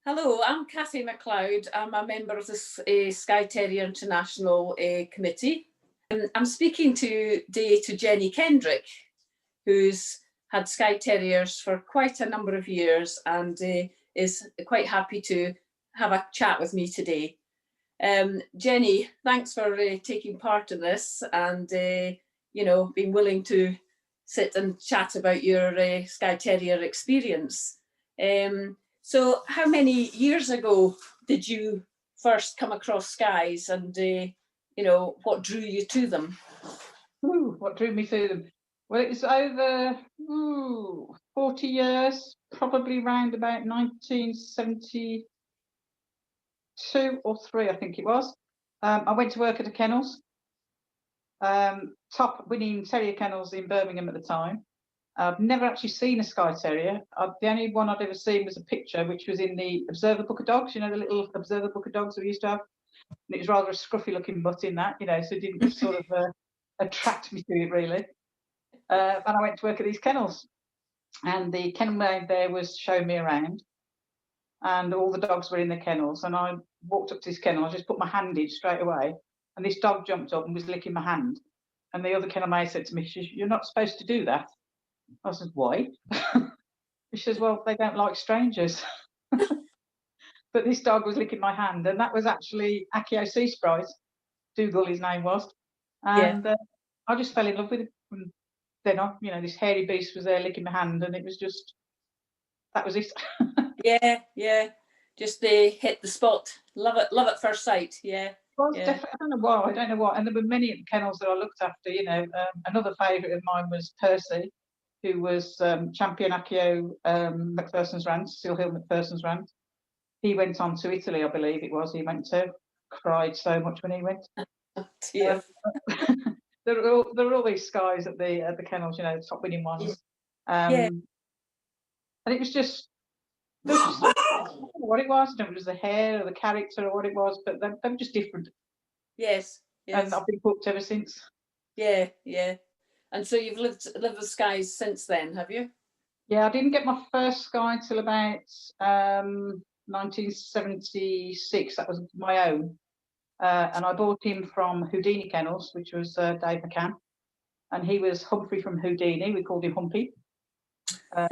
Hello, I'm Cathie McLeod. I'm a member of the Skye Terrier International Committee. I'm speaking today to Jenny Kendrick, who's had Skye Terriers for quite a number of years and is quite happy to have a chat with me today. Jenny, thanks for taking part in this and being willing to sit and chat about your Skye Terrier experience. So how many years ago did you first come across Skyes and, what drew you to them? What drew me to them? Well, it was over 40 years, probably round about 1972 or 3, I think it was. I went to work at the kennels, top winning terrier kennels in Birmingham at the time. I've never actually seen a Skye Terrier. The only one I'd ever seen was a picture, which was in the Observer Book of Dogs, the little Observer Book of Dogs we used to have. And it was rather a scruffy looking mutt in that, so it didn't sort of attract me to it really. And I went to work at these kennels, and the kennel maid there was showing me around, and all the dogs were in the kennels. And I walked up to this kennel, I just put my hand in straight away, and this dog jumped up and was licking my hand. And the other kennel maid said to me, "You're not supposed to do that." I said, "Why?" She says, "Well, they don't like strangers." But this dog was licking my hand, and that was actually Accio Sea Sprite, Dougal his name was. And I just fell in love with it. And then this hairy beast was there licking my hand, and it was just, that was it. Yeah. Just hit the spot. Love at first sight. Yeah. Well, definitely, I don't know why. And there were many at the kennels that I looked after. Another favourite of mine was Percy, who was champion Accio Macpherson's Rant, Seal Hill Macpherson's Rant. He went on to Italy, I believe it was. He went to, cried so much when he went. Yeah. There are all these Skyes at the kennels, top winning ones. And it was just, I don't know what it was. I don't know if it was the hair or the character or what it was, but they were just different. Yes. And I've been hooked ever since. Yeah. And so you've lived with Skyes since then, have you? Yeah, I didn't get my first Skye till about 1976. That was my own. And I bought him from Houdini Kennels, which was Dave McCann. And he was Humphrey from Houdini. We called him Humpy. I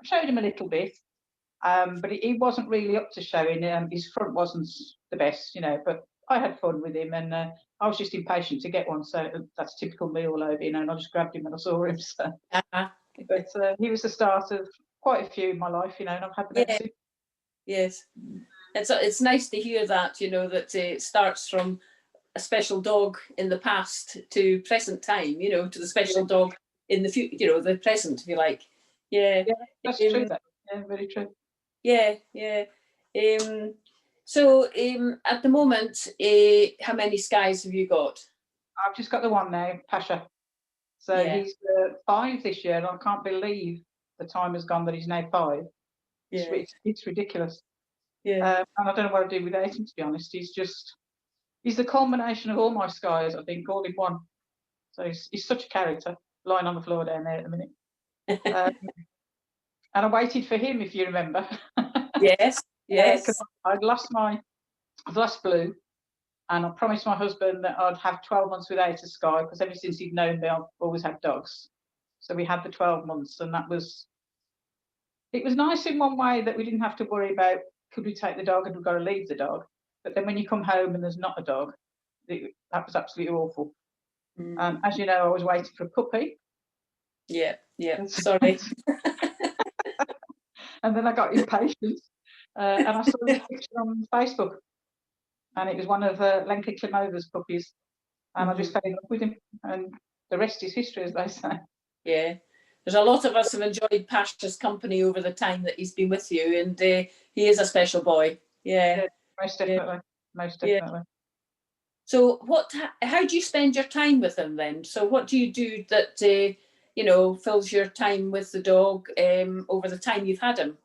showed him a little bit, but he wasn't really up to showing. His front wasn't the best, but I had fun with him, and I was just impatient to get one. So that's typical me all over, and I just grabbed him when I saw him. So. But he was the start of quite a few in my life, and I've had them ever since. Yes. It's nice to hear that, that it starts from a special dog in the past to present time, to the special dog in the future, the present, if you like. Yeah. That's true. Yeah, very true. Yeah. So at the moment, how many Skyes have you got? I've just got the one now, Pasha. So he's 5 this year, and I can't believe the time has gone that he's now 5. It's ridiculous. Yeah. And I don't know what I'd do without him, to be honest. He's the culmination of all my Skyes, I think, all in one. So he's such a character, lying on the floor down there at the minute. And I waited for him, if you remember. Yes. I'd lost Blue, and I promised my husband that I'd have 12 months without a Skye, because ever since he'd known me, I've always had dogs. So we had the 12 months, and it was nice in one way that we didn't have to worry about, could we take the dog and we've got to leave the dog. But then when you come home and there's not a dog, that was absolutely awful. As you know, I was waiting for a puppy. Yeah. Sorry. And then I got impatient, and I saw a picture on Facebook, and it was one of Lenka Klimova's puppies, and I just fell in love with him, and the rest is history, as they say. Yeah. There's a lot of us have enjoyed Pasha's company over the time that he's been with you, and he is a special boy. Yeah, most definitely. Most definitely. Yeah. So how do you spend your time with him then? So what do you do that, fills your time with the dog over the time you've had him?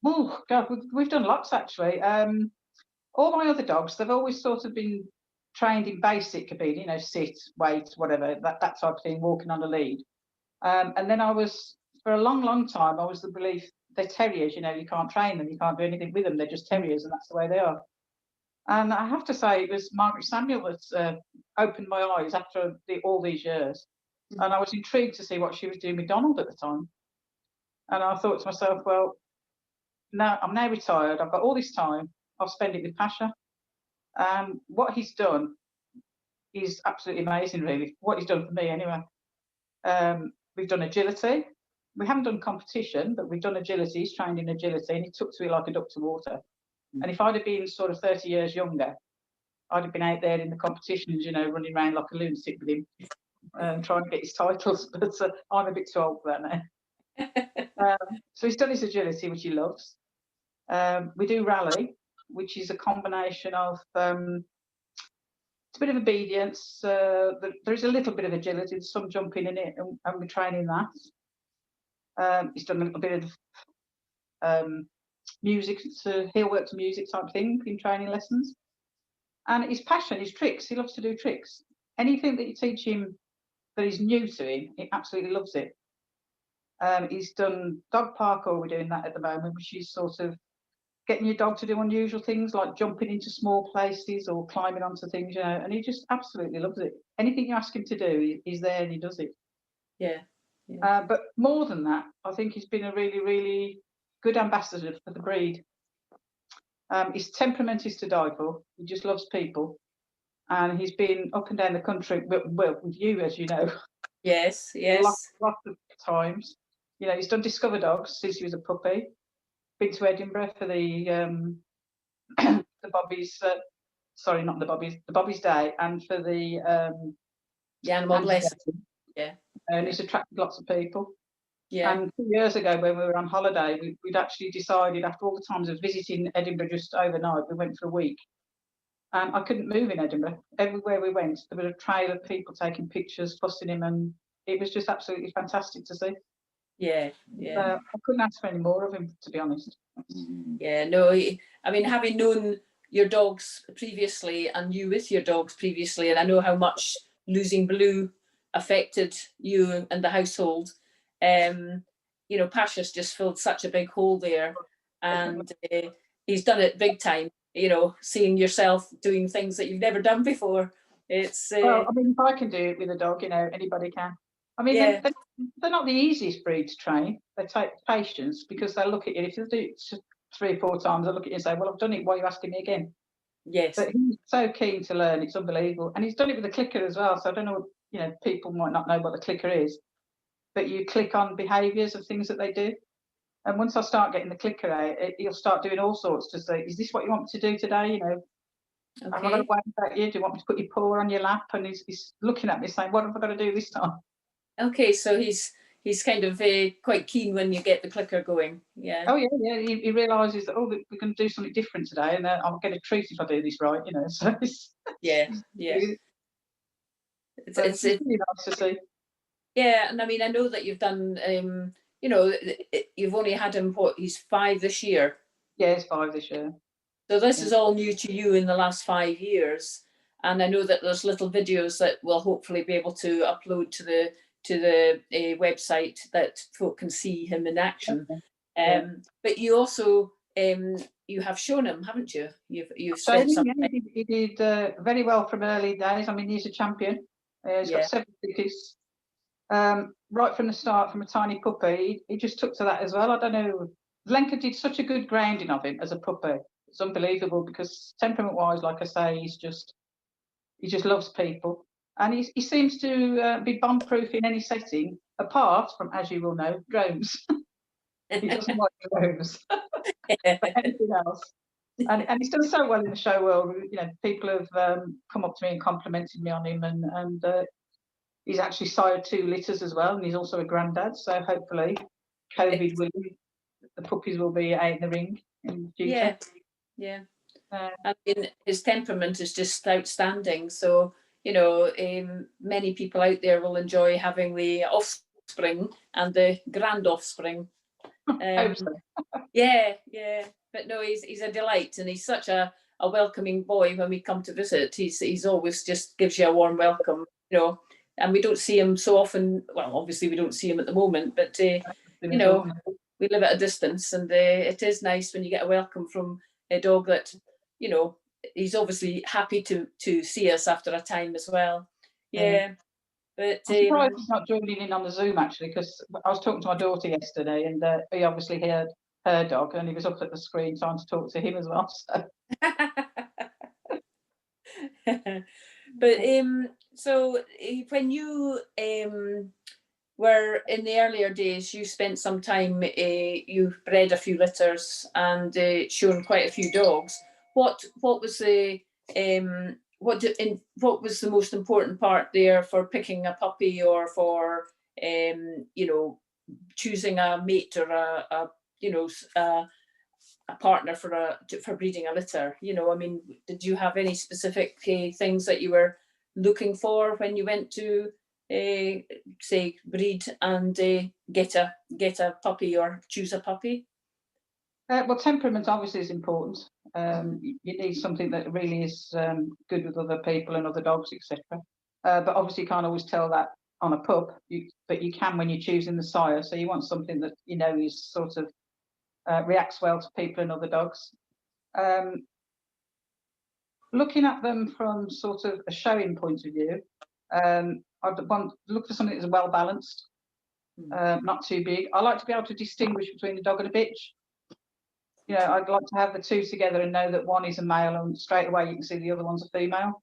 Oh, God, we've done lots, actually. All my other dogs, they've always sort of been trained in basic obedience, sit, wait, whatever, that type of thing, walking on a lead. And then for a long, long time, I was the belief they're terriers, you know, you can't train them, you can't do anything with them, they're just terriers, and that's the way they are. And I have to say, it was Margaret Samuel that opened my eyes after all these years. And I was intrigued to see what she was doing with Donald at the time. And I thought to myself, well, now I'm now retired, I've got all this time, I'll spend it with Pasha. What he's done is absolutely amazing, really. What he's done for me, anyway. We've done agility. We haven't done competition, but we've done agility. He's trained in agility, and he took to it like a duck to water. And if I'd have been sort of 30 years younger, I'd have been out there in the competitions, you know, running around like a lunatic with him, trying to get his titles. But I'm a bit too old for that now. So he's done his agility, which he loves. We do rally, which is a combination of it's a bit of obedience. There is a little bit of agility, there's some jumping in it, and we're training that. He's done a little bit of music, so he'll work to music type thing in training lessons. And his passion, his tricks, he loves to do tricks. Anything that you teach him that is new to him, he absolutely loves it. He's done dog parkour, we're doing that at the moment, which is sort of getting your dog to do unusual things like jumping into small places or climbing onto things, you know, and he just absolutely loves it. Anything you ask him to do, he's there and he does it. Yeah. But more than that, I think he's been a really, really good ambassador for the breed. His temperament is to die for. He just loves people. And he's been up and down the country, well, with you, as you know. Yes. Lots of times. You know, he's done Discover Dogs since he was a puppy. Been to Edinburgh for the Bobby's, sorry, not the Bobby's Day, and for the animal lesson. Yeah. And he's attracted lots of people. Yeah. And 2 years ago, when we were on holiday, we'd actually decided, after all the times of visiting Edinburgh just overnight, we went for a week. And I couldn't move in Edinburgh. Everywhere we went, there was a trail of people taking pictures, fussing him, and it was just absolutely fantastic to see. Yeah. I couldn't ask for any more of him, to be honest. Yeah, no, I mean, having known your dogs previously and you with your dogs previously, and I know how much losing Blue affected you and the household, you know, Pasha's just filled such a big hole there, and he's done it big time, you know, seeing yourself doing things that you've never done before. It's well, I mean, if I can do it with a dog, you know, anybody can. I mean, yeah. they're not the easiest breed to train. They take patience, because they'll look at you, if you do it 3 or 4 times, they'll look at you and say, well, I've done it, why are you asking me again? Yes. But he's so keen to learn, it's unbelievable. And he's done it with a clicker as well, so I don't know, you know, people might not know what the clicker is, but you click on behaviours of things that they do. And once I start getting the clicker out, he'll start doing all sorts to say, is this what you want me to do today? You know, have I got to wait about you? Do you want me to put your paw on your lap? And he's looking at me saying, what have I got to do this time? Okay, so he's kind of quite keen when you get the clicker going. Yeah. Oh yeah. He realises that, oh, we're going to do something different today, and I'll get a treat if I do this right, you know. So yeah. It's really nice to see. Yeah, and I mean, I know that you've done, you know, you've only had him, he's 5 this year. Yeah, he's 5 this year. So this is all new to you in the last 5 years, and I know that there's little videos that we'll hopefully be able to upload to the website that folk can see him in action. Okay. But you also you have shown him, haven't you? You've spent some time. He did very well from early days. I mean, he's a champion. He's got 7 tickets. Right from the start, from a tiny puppy, he just took to that as well. I don't know. Lenka did such a good grounding of him as a puppy. It's unbelievable, because temperament-wise, like I say, he just loves people, and he seems to be bomb-proof in any setting, apart from, as you will know, drones. He doesn't like drones, but anything else. And he's done so well in the show world. You know, people have come up to me and complimented me on him, and he's actually sired 2 litters as well, and he's also a granddad. So hopefully, the puppies will be out in the ring in the future. Yeah. I mean, his temperament is just outstanding. So, you know, many people out there will enjoy having the offspring and the grand offspring. Yeah. But no, he's a delight, and he's such a welcoming boy when we come to visit. He's always just gives you a warm welcome, you know. And we don't see him so often. Well, obviously we don't see him at the moment, but you know, we live at a distance, and it is nice when you get a welcome from a dog that, you know, he's obviously happy to see us after a time as well. Yeah, but I'm surprised he's not joining in on the Zoom actually, because I was talking to my daughter yesterday, and he obviously heard her dog, and he was up at the screen trying to talk to him as well. So. But so when you were in the earlier days, you spent some time, you bred a few litters and shown quite a few dogs. What was the what was the most important part there for picking a puppy, or for you know, choosing a mate, or a you know, a partner for breeding a litter? You know, I mean, did you have any specific things that you were looking for when you went to say breed and get a puppy or choose a puppy? Well, temperament obviously is important. You need something that really is good with other people and other dogs, etc. But obviously you can't always tell that on a pup, but you can when you're choosing the sire. So you want something that, you know, is sort of reacts well to people and other dogs. Looking at them from sort of a showing point of view, I'd want to look for something that's well balanced, not too big. I like to be able to distinguish between a dog and a bitch. You know, I'd like to have the two together and know that one is a male, and straight away you can see the other one's a female.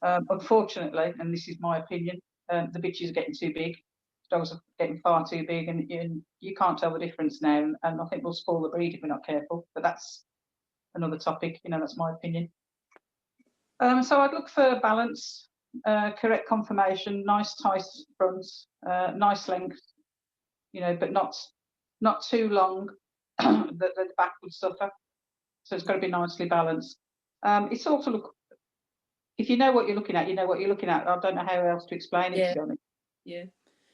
Unfortunately, and this is my opinion, the bitches are getting too big. Dogs are getting far too big, and you can't tell the difference now. And I think we'll spoil the breed if we're not careful. But that's another topic. You know, that's my opinion. So I'd look for balance, correct conformation, nice tight fronts, nice length. You know, but not too long that the back would suffer. So it's got to be nicely balanced. It's also look. If you know what you're looking at, you know what you're looking at. I don't know how else to explain it, to be honest. Yeah.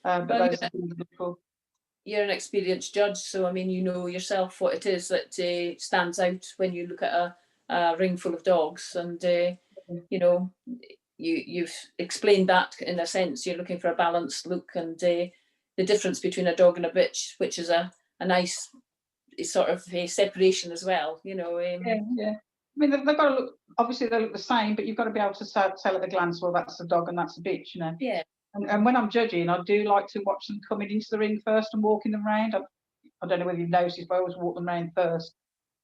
But Well, those are things to look for. You're an experienced judge, so I mean, you know yourself what it is that stands out when you look at a ring full of dogs, and you know, you've explained that in a sense. You're looking for a balanced look, and the difference between a dog and a bitch, which is a nice sort of separation as well. You know. Yeah. I mean, they've got to look. Obviously, they look the same, but you've got to be able to tell at a glance. Well, that's a dog and that's a bitch. You know. Yeah. And when I'm judging, I do like to watch them coming into the ring first and walking them around. I don't know whether you've noticed, but I always walk them around first,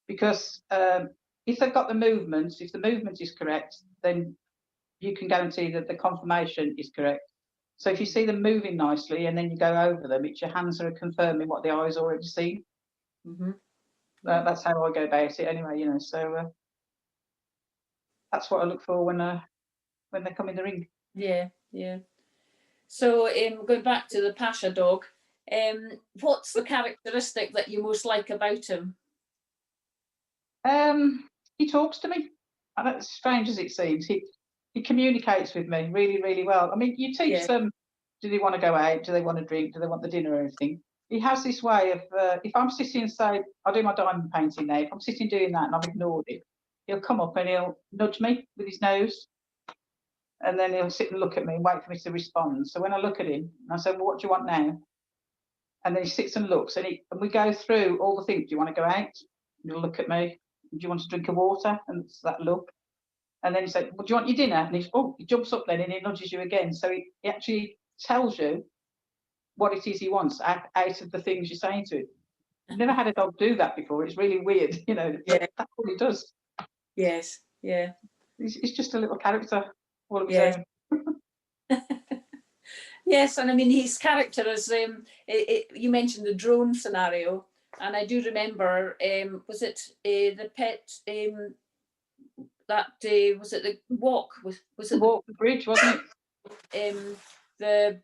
because if they've got the movement, if the movement is correct, then you can guarantee that the conformation is correct. So if you see them moving nicely and then you go over them, it's your hands are confirming what the eye's already seen. That's how I go about it anyway, you know. So that's what I look for when they come in the ring. Yeah. So going back to the Pasha dog, what's the characteristic that you most like about him? He talks to me. As strange as it seems, he communicates with me really, really well. I mean, you teach them, do they want to go out? Do they want to drink? Do they want the dinner or anything? He has this way of, if I'm sitting, say, I do my diamond painting now, if I'm sitting doing that and I've ignored it, he'll come up and he'll nudge me with his nose, and then he'll sit and look at me and wait for me to respond. So when I look at him, I say, well, what do you want now? And then he sits and looks, and we go through all the things. Do you want to go out? And he'll look at me. Do you want a drink of water? And it's that look. And then he said, well, do you want your dinner? And he jumps up then and he nudges you again. So he actually tells you what it is he wants out of the things you're saying to him. I've never had a dog do that before. It's really weird, you know. Yeah. That's what he does. Yes, yeah. He's just a little character all of his own. Yes, and I mean his character is. You mentioned the drone scenario, and I do remember. Was it the pet? That was it the walk? Was it walk the bridge? Wasn't it? There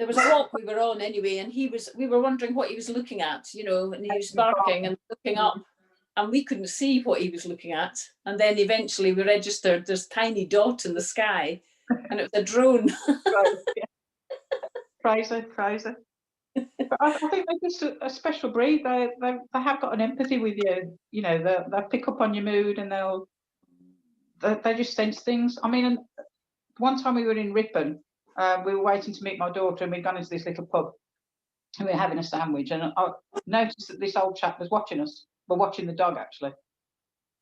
was a walk we were on anyway, and we were wondering what he was looking at, you know, and he was barking and looking up, and we couldn't see what he was looking at. And then eventually we registered this tiny dot in the sky, and it was a drone. Crazy. But I think they're just a special breed. They have got an empathy with you. You know, they'll pick up on your mood, and they just sense things. I mean, one time we were in Ripon, we were waiting to meet my daughter, and we'd gone into this little pub, and we were having a sandwich, and I noticed that this old chap was watching us. Well, watching the dog actually.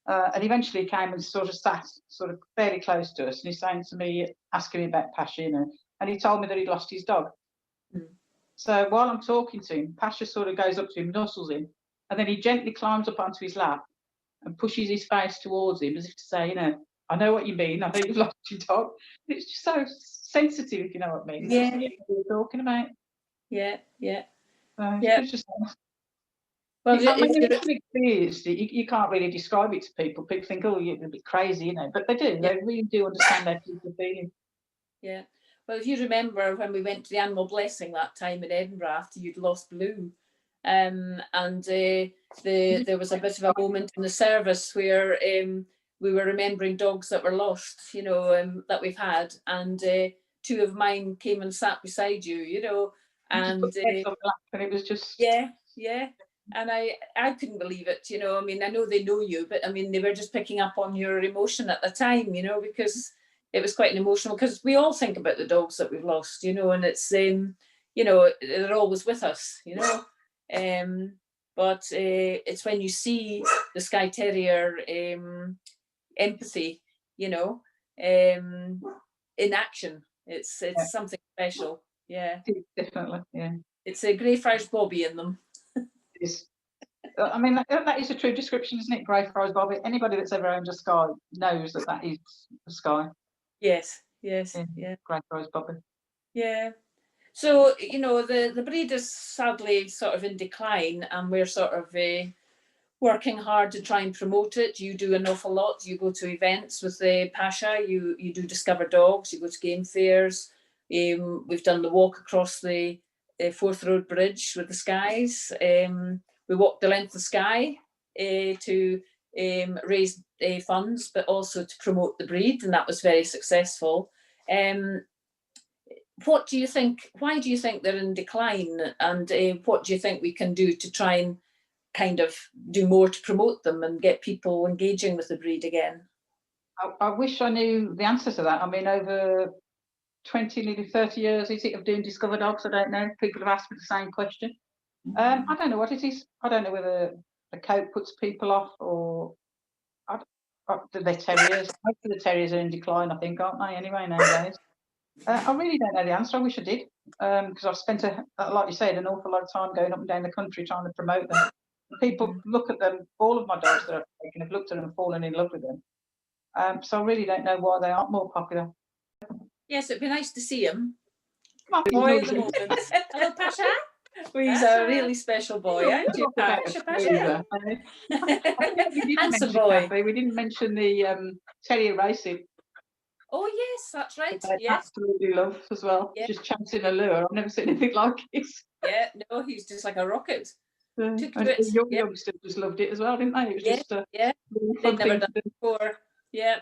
And eventually he came and sort of sat sort of fairly close to us, and he's saying to me, asking me about Pasha, you know, and he told me that he'd lost his dog. Mm. So while I'm talking to him, Pasha sort of goes up to him, nuzzles him, and then he gently climbs up onto his lap and pushes his face towards him as if to say, you know, I know what you mean, I know you've lost your dog. It's just so sensitive, if you know what I mean. Yeah. What we're talking about. Yeah. It's just Well, I mean, if you've experienced it, you can't really describe it to people. People think, oh, you're a bit crazy, you know, but they do. Yeah. They really do understand their people feeling. Yeah. Well, if you remember when we went to the animal blessing that time in Edinburgh after you'd lost Blue, and there was a bit of a moment in the service where we were remembering dogs that were lost, you know, that we've had, and two of mine came and sat beside you, you know, and it was just yeah. And I couldn't believe it, you know. I mean, I know they know you, but I mean, they were just picking up on your emotion at the time, you know, because it was quite an emotional, because we all think about the dogs that we've lost, you know, and it's, you know, they're always with us, you know. But it's when you see the Skye Terrier empathy, you know, in action, it's something special. Yeah. Definitely, yeah. It's a Greyfriars Bobby in them. Is. I mean, that is a true description, isn't it? Greyfriars Bobby. Anybody that's ever owned a Skye knows that is a Skye. Yes. Greyfriars Bobby. Yeah. So, you know, the breed is sadly sort of in decline, and we're sort of working hard to try and promote it. You do an awful lot. You go to events with the Pasha, you do Discover Dogs, you go to game fairs. We've done the walk across the Forth Road Bridge with the Skies. We walked the length of Skye to raise funds, but also to promote the breed, and that was very successful. What do you think? Why do you think they're in decline, and what do you think we can do to try and kind of do more to promote them and get people engaging with the breed again? I wish I knew the answer to that. I mean, over 20, nearly 30 years, is it, of doing Discover Dogs? I don't know. People have asked me the same question. I don't know what it is. I don't know whether the coat puts people off, or the terriers. Most of the terriers are in decline, I think, aren't they? Anyway, nowadays. I really don't know the answer. I wish I did, because I've spent, like you said, an awful lot of time going up and down the country trying to promote them. People look at them. All of my dogs that I've taken have looked at them and fallen in love with them. So I really don't know why they aren't more popular. Yes, it'd be nice to see him. Boy at the moment. Hello, Pasha. Well, he's a really special boy, aren't you, Pasha? Handsome boy. We didn't mention the terrier racing. Oh yes, that's right. Yes. Absolutely love as well. Yeah. Just chancing a lure. I've never seen anything like it. Yeah, no, he's just like a rocket. The youngsters just loved it as well, didn't they? It was just they'd never done it before. Yeah,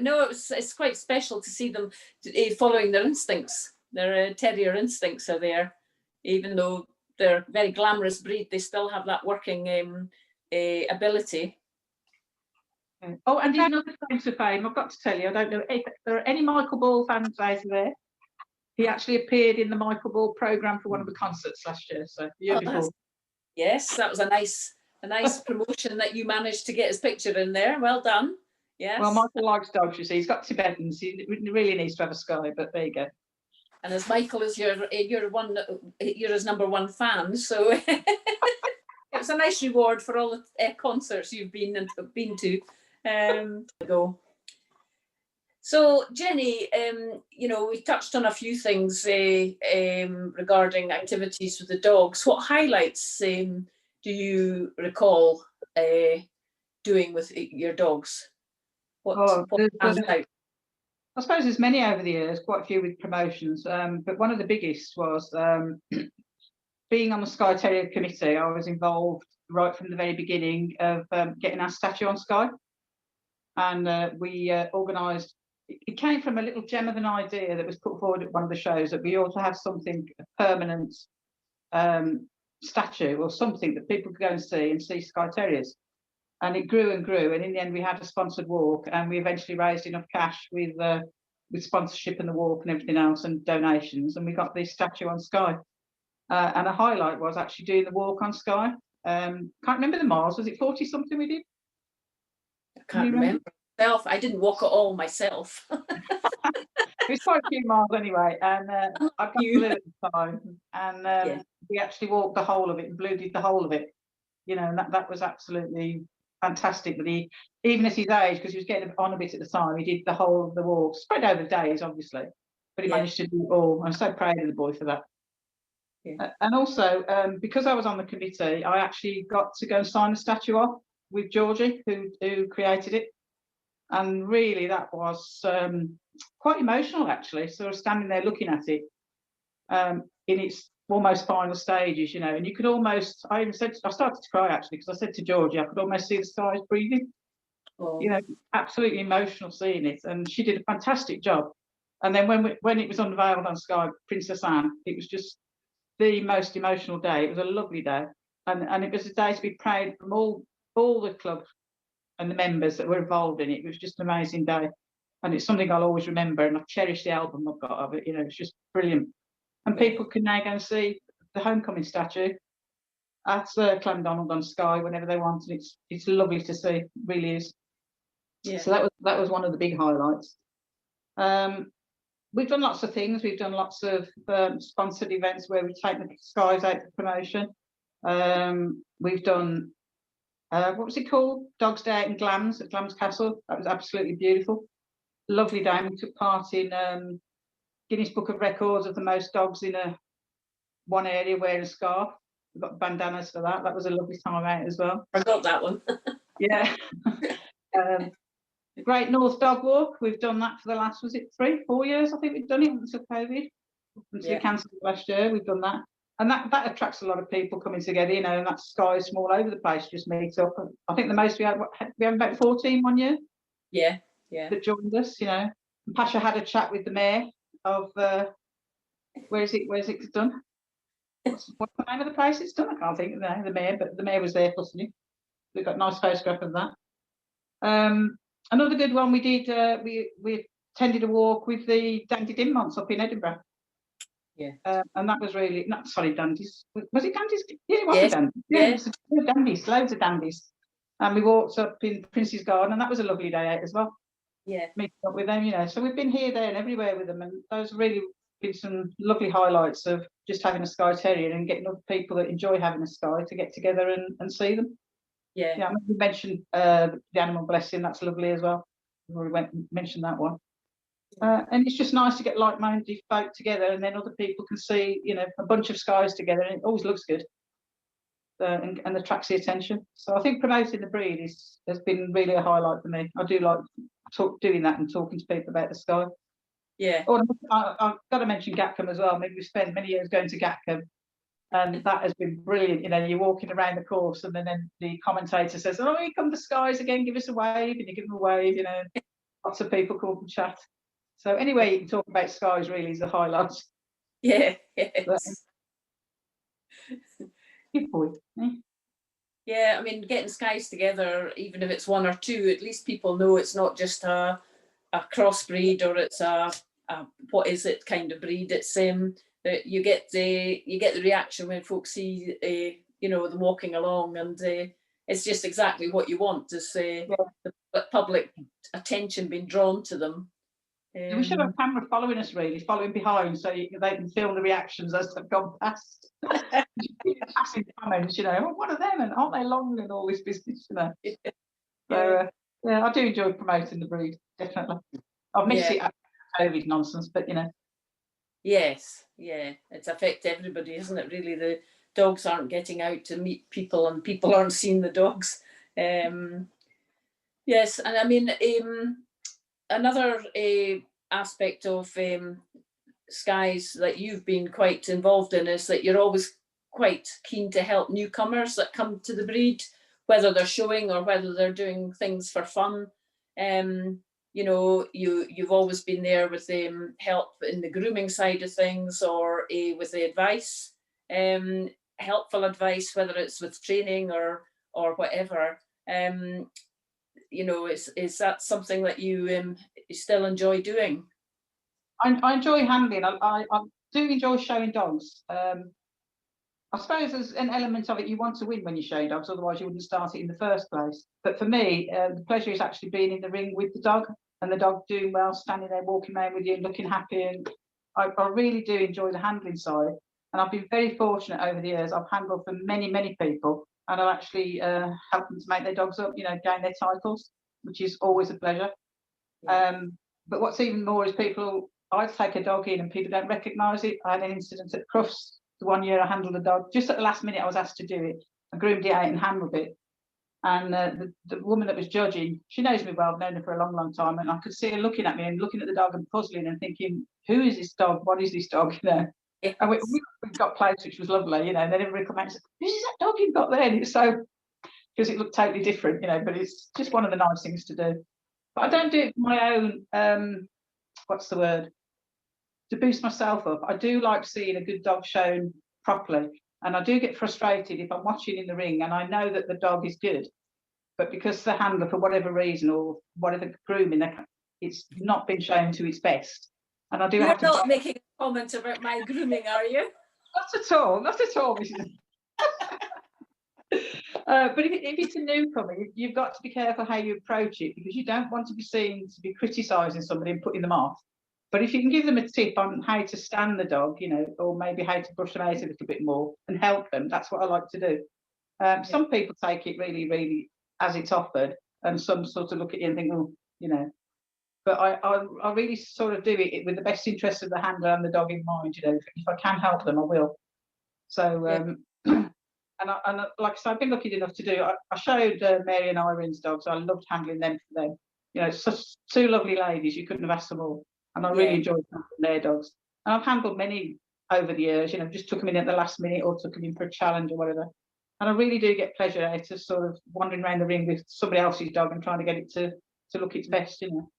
no, it's quite special to see them following their instincts. Their terrier instincts are there, even though they're a very glamorous breed. They still have that working ability. Oh, and another claim to fame, I've got to tell you, I don't know if there are any Michael Ball fans out there. He actually appeared in the Michael Ball programme for one of the concerts last year, so the year before. Yes, that was a nice promotion that you managed to get his picture in there. Well done. Yes. Well, Michael likes dogs, you see. He's got Tibetans. He really needs to have a Skye, but there you go. And as Michael is you're his number one fan, so it was a nice reward for all the concerts you've been to. Go. So Jenny, you know, we touched on a few things regarding activities with the dogs. What highlights do you recall doing with your dogs? I suppose there's many over the years, quite a few with promotions, but one of the biggest was being on the Skye Terrier committee. I was involved right from the very beginning of getting our statue on Skye, and we organised. It came from a little gem of an idea that was put forward at one of the shows, that we ought to have something, a permanent statue or something that people could go and see Skye Terriers. And it grew and grew, and in the end we had a sponsored walk, and we eventually raised enough cash with sponsorship and the walk and everything else and donations, and we got this statue on Skye. And a highlight was actually doing the walk on Skye. Can't remember the miles. Was it 40 something we did? I can't remember myself. I didn't walk at all myself. It was quite a few miles anyway, and I got Blue at the time, and we actually walked the whole of it, and Blue did the whole of it. You know, and that was absolutely fantastic. That he, even at his age, because he was getting on a bit at the time, he did the whole of the walk, spread over the days, obviously, but he managed to do it all. I'm so proud of the boy for that. And also, because I was on the committee, I actually got to go and sign the statue off with Georgie, who created it. And really, that was quite emotional, actually. So I was standing there looking at it in its almost final stages, you know, and you could almost, I even said, I started to cry, actually, because I said to Georgie, I could almost see the skies breathing. Oh. You know, absolutely emotional seeing it. And she did a fantastic job. And then when it was unveiled on Skye, Princess Anne, it was just the most emotional day. It was a lovely day. And it was a day to be proud from all the club and the members that were involved in it. It was just an amazing day, and it's something I'll always remember, and I've cherished the album I've got of it. You know, it's just brilliant. And people can now go and see the homecoming statue at Clandonald on Skye whenever they want, and it's lovely to see. It really is. Yeah. So that was one of the big highlights. We've done lots of things. We've done lots of sponsored events where we take the Skies out for promotion. We've done what was it called? Dogs Day out in Glams at Glams Castle. That was absolutely beautiful. Lovely day. We took part in Guinness Book of Records of the most dogs in one area wearing a scarf. We got bandanas for that. That was a lovely time out as well. I got that one. Yeah. Great North Dog Walk. We've done that for the last, was it 3-4 years? I think we've done it until COVID. Until we cancelled last year, we've done that. And that attracts a lot of people coming together, you know, and that's Skies from all over the place, just meet up. I think the most we had about 14 one year. Yeah. That joined us, you know. And Pasha had a chat with the mayor of where's it done? What's the name of the place it's done? I can't think of the name of the mayor, but the mayor was there, wasn't he? We've got a nice photograph of that. Another good one we did, we attended a walk with the Dandy Dinmonts up in Edinburgh. Yeah. And that was really, not sorry, dandies. Was it dandies? Yeah, it was a dandy. Yeah, it was dandies, loads of dandies. And we walked up in Prince's Garden, and that was a lovely day out as well. Yeah. Meeting up with them, you know. So we've been here, there, and everywhere with them, and those really been some lovely highlights of just having a Skye Terrier and getting other people that enjoy having a Skye to get together and see them. Yeah. Yeah, I mean, we mentioned the animal blessing, that's lovely as well. We already mentioned that one. And it's just nice to get like-minded folk together, and then other people can see, you know, a bunch of Skies together, and it always looks good and attracts the attention. So I think promoting the breed has been really a highlight for me. I do like doing that and talking to people about the Skye. Yeah. Oh, I've got to mention Gatcombe as well. Maybe we spent many years going to Gatcombe, and that has been brilliant. You know, you're walking around the course, and then the commentator says, "Oh, here come the Skies again. Give us a wave," and you give them a wave. You know, lots of people come and chat. So anyway, you can talk about Skies really is the highlight. Yeah. Yes. Good boy. Yeah, I mean, getting Skies together, even if it's one or two, at least people know it's not just a crossbreed or it's a what is it kind of breed. It's that you get the reaction when folks see you know, them walking along, and it's just exactly what you want, is the public attention being drawn to them. We should have a camera following us, really, following behind, so they can film the reactions as they've gone past. Passing comments, you know, what are them, and aren't they long, and all this business, you know. So yeah, I do enjoy promoting the breed, definitely. I've missed it after COVID nonsense, but you know. Yes, yeah, it's affected everybody, isn't it? Really, the dogs aren't getting out to meet people, and people aren't seeing the dogs. Yes, and I mean, another aspect of Skies that you've been quite involved in is that you're always quite keen to help newcomers that come to the breed, whether they're showing or whether they're doing things for fun. You know, you've always been there with help in the grooming side of things, or with the advice, helpful advice, whether it's with training or whatever. You know, is that something that you still enjoy doing? I enjoy handling. I do enjoy showing dogs. I suppose there's an element of it, you want to win when you show dogs, otherwise you wouldn't start it in the first place. But for me, the pleasure is actually being in the ring with the dog, and the dog doing well, standing there walking around with you, looking happy. And I really do enjoy the handling side. And I've been very fortunate over the years. I've handled for many, many people, and I've actually helped them to make their dogs up, you know, gain their titles, which is always a pleasure. Yeah. But what's even more is people, I'd take a dog in and people don't recognise it. I had an incident at Crufts. The 1 year I handled a dog, just at the last minute I was asked to do it. I groomed it out and handled it. And the woman that was judging, she knows me well, I've known her for a long, long time. And I could see her looking at me and looking at the dog and puzzling and thinking, who is this dog? What is this dog? You know? Yes. And we got plates, which was lovely, you know. And then everybody come out and said, who's that dog you've got there? And it's so, because it looked totally different, you know, but it's just one of the nice things to do. But I don't do it for my own, what's the word? To boost myself up. I do like seeing a good dog shown properly. And I do get frustrated if I'm watching in the ring and I know that the dog is good, but because the handler, for whatever reason or whatever grooming, it's not been shown to its best. And I do You're have to. not making a comment about my grooming, are you? Not at all, not at all, Mrs. But if it's a newcomer, you've got to be careful how you approach it, because you don't want to be seen to be criticising somebody and putting them off. But if you can give them a tip on how to stand the dog, you know, or maybe how to brush them out a little bit more and help them, that's what I like to do. Some people take it really, really as it's offered, and some sort of look at you and think, oh, you know. But I really sort of do it with the best interest of the handler and the dog in mind. You know, if I can help them, I will. So, and like I said, I've been lucky enough to do. I showed Mary and Irene's dogs. I loved handling them for them. You know, such two lovely ladies. You couldn't have asked them all. And I really enjoyed handling their dogs. And I've handled many over the years. You know, just took them in at the last minute or took them in for a challenge or whatever. And I really do get pleasure out of sort of wandering around the ring with somebody else's dog and trying to get it to look its best. You know.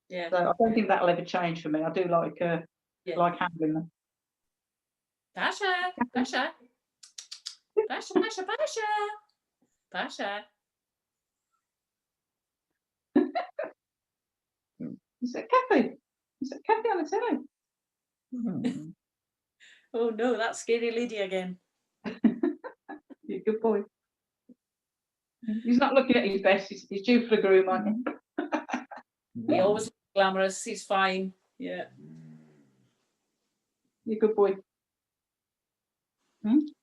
Yeah. So I don't think that'll ever change for me. I do like handling them. Pasha. Is that Cathie? Is that Cathie on the telly? Oh no, that's scary lady again. You're a good boy. He's not looking at his best. He's due for a groom, aren't you? He always looks glamorous. He's fine. Yeah. You're a good boy.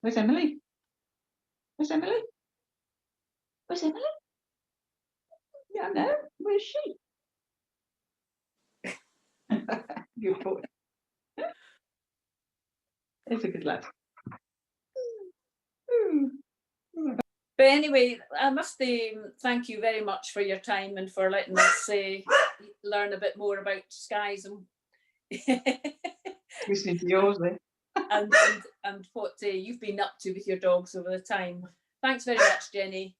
Where's Emily? Where's Emily? Where's Emily? Yeah, I know. Where's she? Good boy. It's a good lad. But anyway, I must thank you very much for your time and for letting us learn a bit more about Skye's and Listening to yours, then. and what you've been up to with your dogs over the time. Thanks very much, Jenny.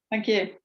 Thank you.